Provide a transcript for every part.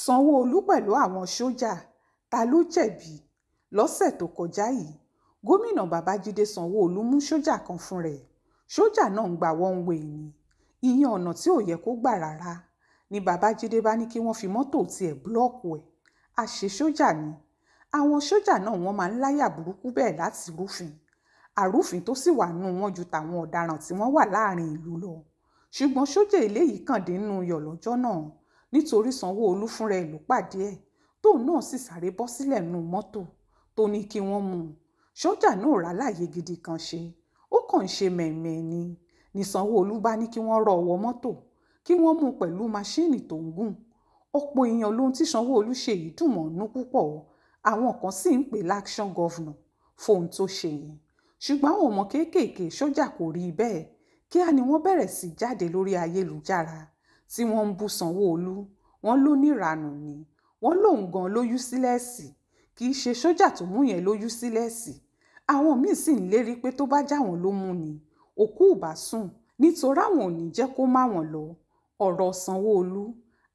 Sanwó-Olú pẹ̀lú àwọn sójà ta ló jẹ̀bi? Lọ́sẹ̀ tó kọjá yìí, gómìnà Babájídé Sanwó-Olú mú sójà kan fún rẹ̀. Sójà náà ń gba one way ni, ìyẹn ọ̀nà tí ò yẹ kó gbà rárá. Ni Babájídé bá ní kí wọ́n fi mọ́tò tiẹ̀ búlọ́ọ̀kù ẹ̀. Àṣé sójà ni. Àwọn sójà náà wọ́n máa ń láyà burúkú bẹ́ẹ̀ láti rúfin. Àrúfin tó sì wà nù wọn ju tàwọn ọ̀daràn tí wọ́n wà láàrin ìlú lọ. Ṣùgbọ́n sójà eléyìí kàn dé nínú yọ̀ lọ́jọ́ náà nítorí Sanwó-Olú fúnra ẹ̀ ló pàdé ẹ̀ tóun náà sì sáré bọ́ sílẹ̀ nínú mọ́tò tó ní kí wọ́n mú un. Sójà náà ráláyé gidi kan ṣe, ó kàn ń ṣe mẹ̀mẹ̀ ni Sanwó-Olú bá ní kí wọ́n rọ́ ọwọ́ mọ́tò kí wọ́n mú un pẹ̀lú máṣíìnì tó ń gùn. Ọ̀pọ̀ èèyàn lóhun tí Sanwó-Olú ṣe yìí dùn mọ́ nú púpọ̀, àwọn kan sì ń pè l'action governor fóhun tó ṣe yẹn. Ṣùgbọ́n àwọn ọmọ kéékèèké sójà kò rí bẹ́ẹ̀, kíá ni wọ́n bẹ̀rẹ̀ sí jáde lórí ayélujára tí wọ́n ń bú Sanwó-Olú. Wọ́n ló níranù ni, wọ́n lóun gan ló yúsílẹ́ẹ̀sì, kì í ṣe sójà tó mú yẹn ló yúsílẹ́ẹ̀sì. Àwọn míì sì ń lérí pé tó bá jáwọn ló mú ni òkú ò bá sùn nítorí àwọn ò ní jẹ́ kó má wọn lọ. Ọ̀rọ̀ Sanwó-Olú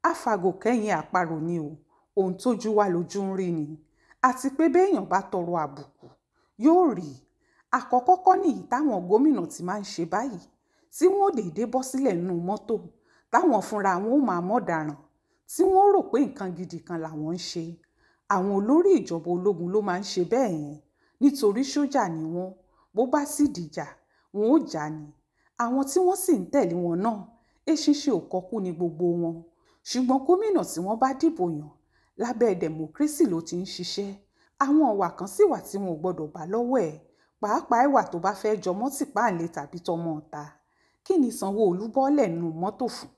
àfàgò kẹ́yìn àparò ni o, ohun tójú wá lójú ń rí ni, àti pé béèyàn bá tọrọ àbùkù yóò rí. Àkọ́kọ́ kọ́ nìyí táwọn gómìnà ti máa ń ṣe báyìí, tí wọ́n ò déédé bọ́ sílẹ̀ nínú mọ́tò táwọn fúnra wọn ò máa mọ̀daràn tí wọ́n rò pé nǹkan gidi kan làwọn ń ṣe. Àwọn olórí ìjọba ológun ló máa ń ṣe bẹ́ẹ̀ yẹn nítorí sójà ni wọ́n, bó bá sì dìjà wọn ò jà ní. Àwọn tí wọ́n sì ń tẹ̀lé wọn náà eṣinṣin ò kọkú ni gbogbo wọn. Ṣùgbọ́n gómìnà tí wọ́n bá dìbò yàn lábẹ́ democracy ló ti ń ṣiṣẹ́. Àwọn ọ̀wà kan sì wà tí wọn ò gbọdọ̀ bá lọ́wọ́ ẹ̀, pàápàá ìwà tó bá fẹ́ jọmọ́ tìpáǹlé tàbí tọmọ ọ̀tá. Kí ni Sanwó-Olú bọ́lẹ̀ nínú mọ́tò fún?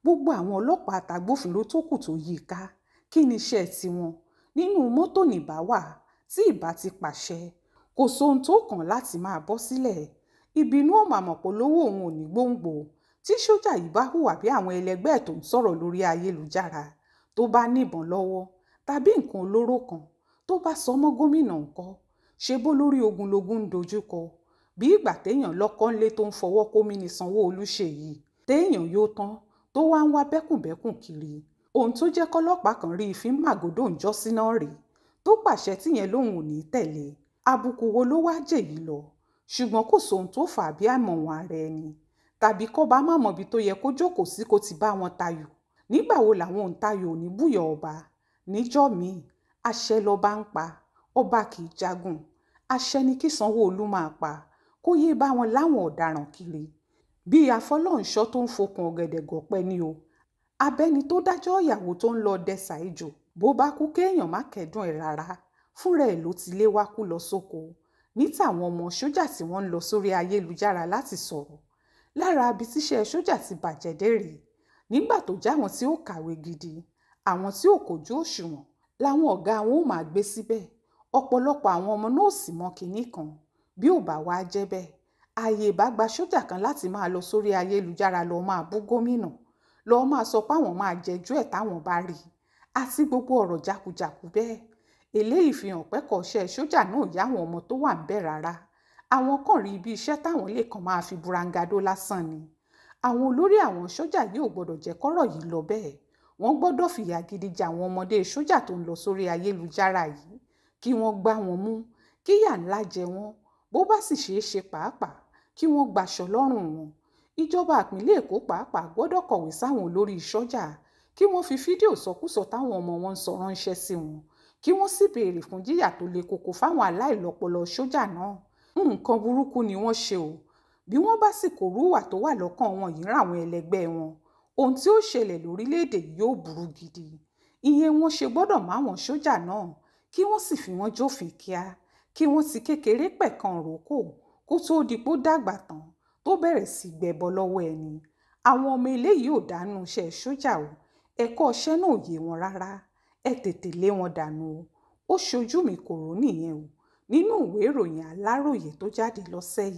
Gbogbo àwọn ọlọ́pàá àtàgbófinró tó kù tó yí i ká, kí ni iṣẹ́ tiwọn? Nínú mọ́tò nìbá wà tí ìbá ti pàṣẹ, kò sóhun tó kàn láti máa bọ́ sílẹ̀. Ìbínú ò mà mọ̀ polówó òun ò ní gbòǹgbò. Tí sójà yìí bá hùwà bí àwọn ẹlẹgbẹ́ ẹ̀ tó ń sọ̀rọ̀ lórí ayélujára, tó bá níbọn lọ́wọ́ tàbí nǹkan olóró kan tó bá sọ mọ́ gómìnà ńkọ́? Ṣe bó lórí ogun lógún ń dojúkọ? Bí ìgbà téèyàn lọ́kọ́ ńlé tó ń fọwọ́ kómi ni Sanwó-Olú ṣe yìí, téèyàn yóò tán tó wá ń wá bẹ́kùnbẹ́kùn kiri. Ohun tó jẹ́ kọ́lọ́pàá kan rí ìfín màgòdò ń jọ́ síná rèé tó pàṣẹ tíyẹn lòun ò ní tẹ̀lé. Àbùkù wo ló wá jèyí lọ? Ṣùgbọ́n kò sóhun tó fà á bí àìmọ̀wọ̀n ara ẹni, tàbí kó bá má mọ̀bi tó yẹ kó jókòó sí kó ti bá wọn tayò. Nígbà wo làwọn òǹtayò ò ní búyọ̀ ọba? Níjọ́ míì àṣẹ lọba ń pa, ọba kì í jagun. Àṣẹ ni kí Sanwó-Olú máa pa, kó yé bá wọn láwọn ọ̀daràn kiri. Bí afọlọ́runṣọ́ tó ń fokùn ọ̀gẹ̀dẹ̀ gọ̀pẹ ni o. Abẹ́ni tó dájọ́ ìyàwó tó ń lọ dẹsà ejò, bó bá kú kéèyàn má kẹ́dùn ẹ̀ rárá, fúnra ẹ̀ ló ti lé wá kú lọ sóko. Ní tàwọn ọmọ sójà tí wọ́n ń lọ sórí ayélujára láti sọ̀rọ̀, lára ibi tíṣẹ́ sójà ti bàjẹ́ dé rèé. Nígbà tó jáwọn tí ó kàwé gidi, àwọn tí ò kójú òṣùwọ̀n láwọn ọ̀gá wọn ò máa gbé síbẹ̀. Ọ̀pọ̀lọpọ̀ àwọn ọmọ náà sì mọ kinní kan. Bí ò bá wá jẹ́ bẹ́ẹ̀, ààyè bá gba sójà kan láti máa lọ sórí ayélujára lọ máa bú gómìnà, lọ máa sọ páwọn máa jẹjú ẹ̀ táwọn bá rí, àti gbogbo ọ̀rọ̀ jákujàku bẹ́ẹ̀. Eléyìí fi hàn pẹ́kọ̀ọ́ṣẹ́ sójà náà yáwọn ọmọ tó wà ń bẹ̀ rárá. Àwọn kan rí ibi iṣẹ́ táwọn lè kàn máa fi burangado lásán ni. Àwọn olórí àwọn sójà yìí ò gbọdọ̀ jẹ́ kọ́rọ̀ yìí lọ bẹ́ẹ̀. Wọ́n gbọdọ̀ fìyà gidi jẹ àwọn ọmọdé sójà tó ń lọ sórí ayélujára yìí, kí wọ́n gbá wọn mú, kíyà ńlá jẹ wọ́n, bó bá sì ṣeé ṣe pàápàá kí wọ́n gbaṣọ lọ́rùn wọn. Ìjọba ìpínlẹ̀ Èkó pàápàá gbọdọ̀ kọ̀wé sáwọn olórí sójà kí wọ́n fi fídíò sọkúsọ táwọn ọmọ wọn ń sọ ránṣẹ́ sí wọn, kí wọ́n sì béèrè fún jíyà tó le koko fáwọn aláìlọ́pọlọ sójà náà. Nǹkan burúkú ni wọ́n ṣe o. Bí wọ́n bá sì kó rúwà tó wà lọ́kàn wọn yìí ráwọn ẹlẹgbẹ́ wọn, ohun tí ó ṣẹlẹ̀ lórílẹ̀‐èdè yìí yóò burú gidi. Ìyẹn wọn ṣe gbọ́dọ̀ máwọn sójà náà kí wọ́n sì fi wọ́n jófin kíá, kí wọ́n ti kékeré pẹ̀kan rókò kó tó di pó dàgbà tán tó bẹ̀rẹ̀ sí gbẹbọ lọ́wọ́ ẹni. Àwọn ọmọ eléyìí ò dánú iṣẹ́ sójà o, ẹ̀kọ́ iṣẹ́ náà ò yé wọn rárá. Ẹ tètè lé wọn dànù o. Ó ṣojú mi kò rò nìyẹn o, nínú ìwé ìròyìn Aláròyé tó jáde lọ́sẹ̀ yìí.